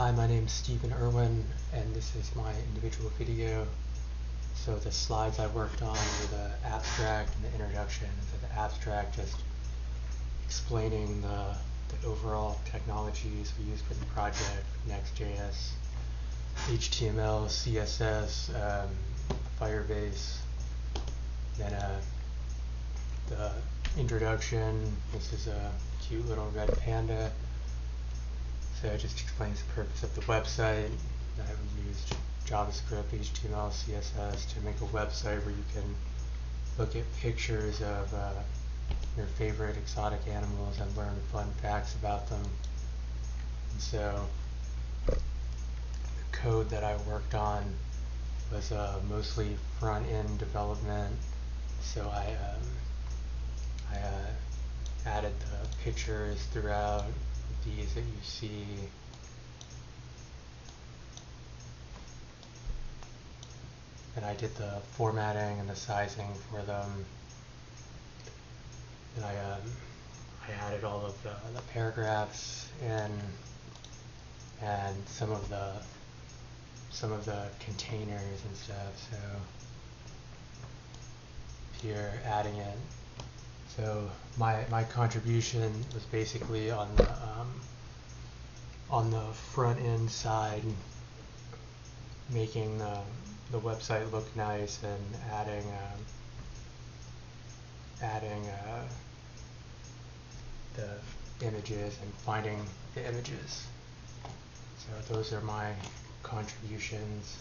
Hi, my name is Stephen Irwin, and this is my individual video. So the slides I worked on were the abstract and the introduction. So the abstract just explaining the overall technologies we use for the project, Next.js, HTML, CSS, Firebase. Then the introduction, this is a cute little red panda. So it just explains the purpose of the website, that we used JavaScript, HTML, CSS to make a website where you can look at pictures of your favorite exotic animals and learn fun facts about them. And so the code that I worked on was mostly front-end development. So I added the pictures throughout, these that you see. And I did the formatting and the sizing for them. And I added all of the paragraphs in, and some of the containers and stuff. So here, adding it. So my contribution was basically on the front end side, making the website look nice and adding the images and finding the images. So those are my contributions.